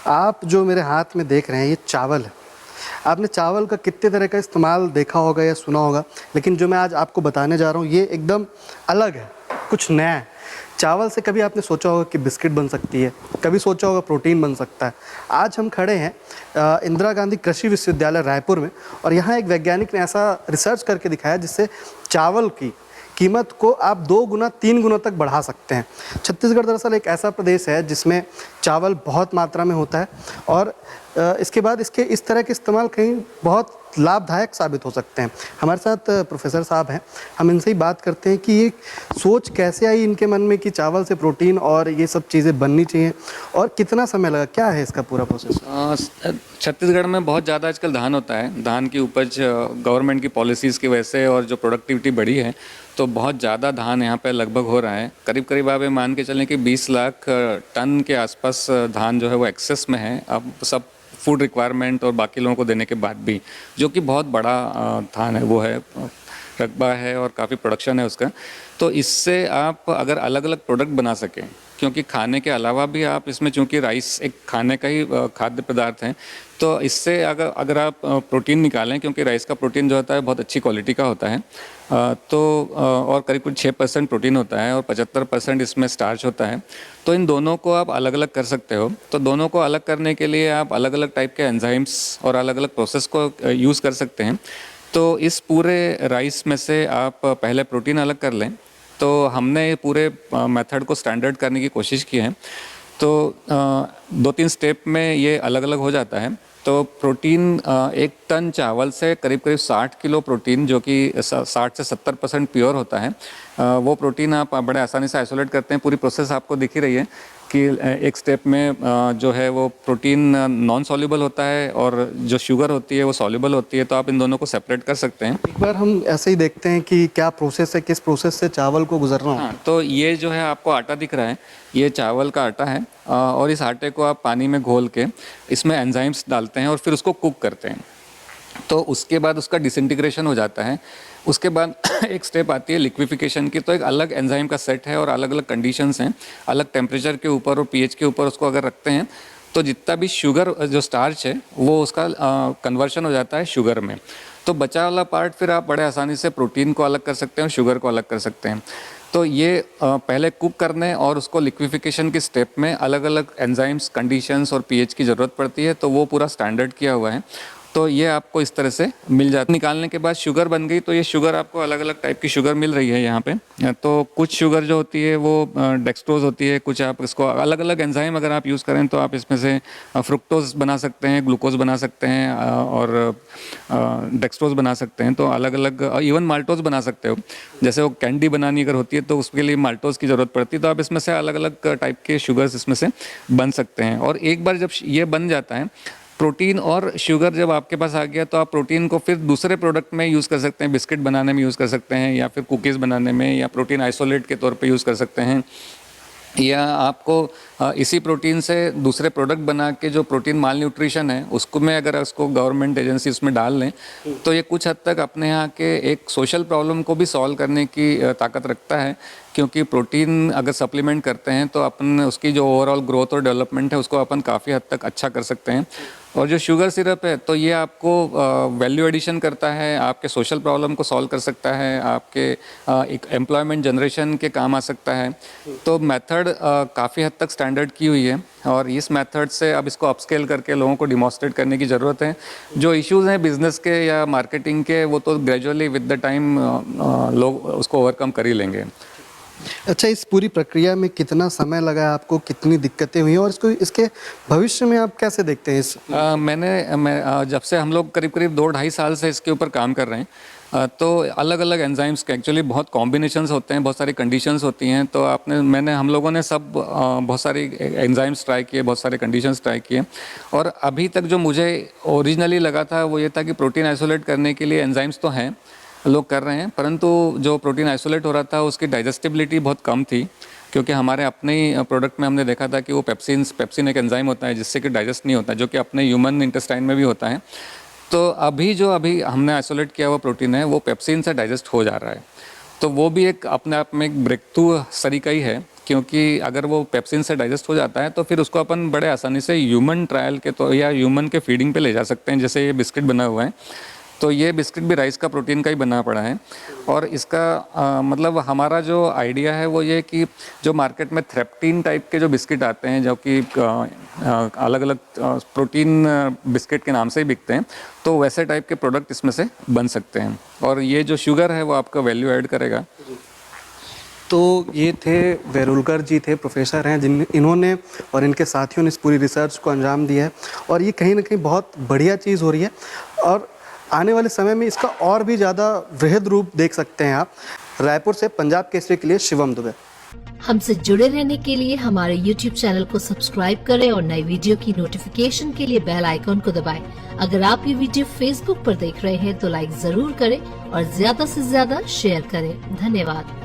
आप जो मेरे हाथ में देख रहे हैं ये चावल है। आपने चावल का कितने तरह का इस्तेमाल देखा होगा या सुना होगा, लेकिन जो मैं आज आपको बताने जा रहा हूँ ये एकदम अलग है, कुछ नया है। चावल से कभी आपने सोचा होगा कि बिस्किट बन सकती है, कभी सोचा होगा प्रोटीन बन सकता है। आज हम खड़े हैं इंदिरा गांधी कृषि विश्वविद्यालय रायपुर में, और यहाँ एक वैज्ञानिक ने ऐसा रिसर्च करके दिखाया जिससे चावल की कीमत को आप 2 गुना 3 गुना तक बढ़ा सकते हैं। छत्तीसगढ़ दरअसल एक ऐसा प्रदेश है जिसमें चावल बहुत मात्रा में होता है, और इसके बाद इसके इस तरह के इस्तेमाल कहीं बहुत लाभदायक साबित हो सकते हैं। हमारे साथ प्रोफेसर साहब हैं, हम इनसे ही बात करते हैं कि ये सोच कैसे आई इनके मन में कि चावल से प्रोटीन और ये सब चीज़ें बननी चाहिए, और कितना समय लगा, क्या है इसका पूरा प्रोसेस। छत्तीसगढ़ में बहुत ज़्यादा आजकल धान होता है। धान की उपज गवर्नमेंट की पॉलिसीज़ की वजह से और जो प्रोडक्टिविटी बढ़ी है, तो बहुत ज़्यादा धान यहाँ पे लगभग हो रहा है। करीब करीब आप ये मान के चलें कि 20 लाख टन के आसपास धान जो है वो एक्सेस में है अब, सब फूड रिक्वायरमेंट और बाकी लोगों को देने के बाद भी, जो कि बहुत बड़ा धान है, वो है, रकबा है और काफ़ी प्रोडक्शन है उसका। तो इससे आप अगर अलग अलग प्रोडक्ट बना सकें, क्योंकि खाने के अलावा भी आप इसमें, चूँकि राइस एक खाने का ही खाद्य पदार्थ है, तो इससे अगर आप प्रोटीन निकालें, क्योंकि राइस का प्रोटीन जो होता है बहुत अच्छी क्वालिटी का होता है, और करीब कुछ 6% प्रोटीन होता है और 75% इसमें स्टार्च होता है। तो इन दोनों को आप अलग अलग कर सकते हो। तो दोनों को अलग करने के लिए आप अलग अलग टाइप के एंजाइम्स और अलग अलग प्रोसेस को यूज़ कर सकते हैं। तो इस पूरे राइस में से आप पहले प्रोटीन अलग कर लें। तो हमने पूरे मेथड को स्टैंडर्ड करने की कोशिश की है। तो 2-3 स्टेप में ये अलग अलग हो जाता है। तो प्रोटीन 1 टन चावल से करीब करीब 60 किलो प्रोटीन, जो कि 60 से 70% प्योर होता है, वो प्रोटीन आप बड़े आसानी से आइसोलेट करते हैं। पूरी प्रोसेस आपको दिख ही रही है कि एक स्टेप में जो है वो प्रोटीन नॉन सॉल्युबल होता है और जो शुगर होती है वो सॉल्युबल होती है। तो आप इन दोनों को सेपरेट कर सकते हैं। एक बार हम ऐसे ही देखते हैं कि क्या प्रोसेस है, किस प्रोसेस से चावल को गुजरना होता है। हाँ, तो ये जो है आपको आटा दिख रहा है, ये चावल का आटा है, और इस आटे को आप पानी में घोल के इसमें एंजाइम्स डालते हैं और फिर उसको कुक करते हैं। तो उसके बाद उसका डिसइंटीग्रेशन हो जाता है। उसके बाद एक स्टेप आती है लिक्विफिकेशन की। तो एक अलग एंजाइम का सेट है और अलग अलग कंडीशंस हैं, अलग टेम्परेचर के ऊपर और पीएच के ऊपर उसको अगर रखते हैं, तो जितना भी शुगर जो स्टार्च है वो उसका कन्वर्शन हो जाता है शुगर में। तो बचा वाला पार्ट फिर आप बड़े आसानी से प्रोटीन को अलग कर सकते हैं और शुगर को अलग कर सकते हैं। तो ये पहले कुक करने और उसको लिक्विफिकेशन के स्टेप में अलग अलग एंजाइम्स, कंडीशंस और पीएच की ज़रूरत पड़ती है। तो वो पूरा स्टैंडर्ड किया हुआ है। तो ये आपको इस तरह से मिल जाता है। निकालने के बाद शुगर बन गई। तो ये शुगर आपको अलग अलग टाइप की शुगर मिल रही है यहाँ पे। तो कुछ शुगर जो होती है वो डेक्सट्रोज होती है, कुछ आप इसको अलग अलग एंजाइम अगर आप यूज़ करें तो आप इसमें से फ्रुक्टोज बना सकते हैं, ग्लूकोज बना सकते हैं, और डेक्सट्रोज बना सकते हैं। तो अलग अलग, इवन माल्टोज बना सकते हो। जैसे वो कैंडी बनानी अगर होती है तो उसके लिए माल्टोज की ज़रूरत पड़ती है। तो आप इसमें से अलग अलग टाइप के शुगर्स इसमें से बन सकते हैं। और एक बार जब ये बन जाता है, प्रोटीन और शुगर जब आपके पास आ गया, तो आप प्रोटीन को फिर दूसरे प्रोडक्ट में यूज़ कर सकते हैं, बिस्किट बनाने में यूज़ कर सकते हैं, या फिर कुकीज़ बनाने में, या प्रोटीन आइसोलेट के तौर पे यूज़ कर सकते हैं, या आपको इसी प्रोटीन से दूसरे प्रोडक्ट बना के जो प्रोटीन माल न्यूट्रिशन है उसको में अगर उसको गवर्नमेंट एजेंसी उसमें डाल लें, तो ये कुछ हद तक अपने यहाँ के एक सोशल प्रॉब्लम को भी सॉल्व करने की ताकत रखता है। क्योंकि प्रोटीन अगर सप्लीमेंट करते हैं तो अपन उसकी जो ओवरऑल ग्रोथ और डेवलपमेंट है उसको अपन काफ़ी हद तक अच्छा कर सकते हैं। और जो शुगर सिरप है, तो ये आपको वैल्यू एडिशन करता है, आपके सोशल प्रॉब्लम को सॉल्व कर सकता है, आपके एक एम्प्लॉयमेंट जनरेशन के काम आ सकता है। तो मेथड काफ़ी हद तक स्टैंडर्ड की हुई है, और इस मेथड से अब इसको अपस्केल करके लोगों को डिमॉन्स्ट्रेट करने की ज़रूरत है। जो इश्यूज़ हैं बिज़नेस के या मार्केटिंग के, वो तो ग्रेजुअली विद द टाइम लोग उसको ओवरकम कर ही लेंगे। अच्छा, इस पूरी प्रक्रिया में कितना समय लगा आपको, कितनी दिक्कतें हुई और इसके भविष्य में आप कैसे देखते हैं इस। जब से हम लोग करीब करीब 2-2.5 साल से इसके ऊपर काम कर रहे हैं, तो अलग अलग एंजाइम्स के एक्चुअली बहुत कॉम्बिनेशंस होते हैं, बहुत सारी कंडीशंस होती हैं। तो हम लोगों ने सब बहुत सारी एंजाइम्स ट्राई किए, बहुत सारे कंडीशंस ट्राई किए। और अभी तक जो मुझे ओरिजिनली लगा था वो ये था कि प्रोटीन आइसोलेट करने के लिए एंजाइम्स तो हैं, लोग कर रहे हैं, परंतु जो प्रोटीन आइसोलेट हो रहा था उसकी डाइजेस्टिबिलिटी बहुत कम थी। क्योंकि हमारे अपने ही प्रोडक्ट में हमने देखा था कि वो पेप्सिन एक एंजाइम होता है जिससे कि डाइजेस्ट नहीं होता, जो कि अपने ह्यूमन इंटेस्टाइन में भी होता है। तो अभी हमने आइसोलेट किया हुआ प्रोटीन है वो पेप्सिन से डाइजेस्ट हो जा रहा है। तो वो भी एक अपने आप में एक ब्रेक थ्रू तरीका ही है क्योंकि अगर वो पेप्सिन से डाइजेस्ट हो जाता है तो फिर उसको अपन बड़े आसानी से ह्यूमन ट्रायल के तो या ह्यूमन के फीडिंग पे ले जा सकते हैं। जैसे ये बिस्किट बना हुआ है, तो ये बिस्किट भी राइस का प्रोटीन का ही बना पड़ा है। और इसका मतलब हमारा जो आइडिया है वो ये कि जो मार्केट में थ्रेप्टीन टाइप के जो बिस्किट आते हैं, जो कि अलग अलग प्रोटीन बिस्किट के नाम से ही बिकते हैं, तो वैसे टाइप के प्रोडक्ट इसमें से बन सकते हैं। और ये जो शुगर है वो आपका वैल्यू ऐड करेगा। तो ये थे वेरुलकर जी, थे प्रोफेसर हैं इन्होंने और इनके साथियों ने इस पूरी रिसर्च को अंजाम दिया है। और ये कहीं ना कहीं बहुत बढ़िया चीज़ हो रही है और आने वाले समय में इसका और भी ज़्यादा वृहद रूप देख सकते हैं आप। रायपुर से पंजाब केसरी के लिए शिवम दुबे। हमसे जुड़े रहने के लिए हमारे YouTube चैनल को सब्सक्राइब करें और नई वीडियो की नोटिफिकेशन के लिए बेल आइकॉन को दबाएं। अगर आप ये वीडियो Facebook पर देख रहे हैं तो लाइक जरूर करें और ज्यादा से ज्यादा शेयर करें। धन्यवाद।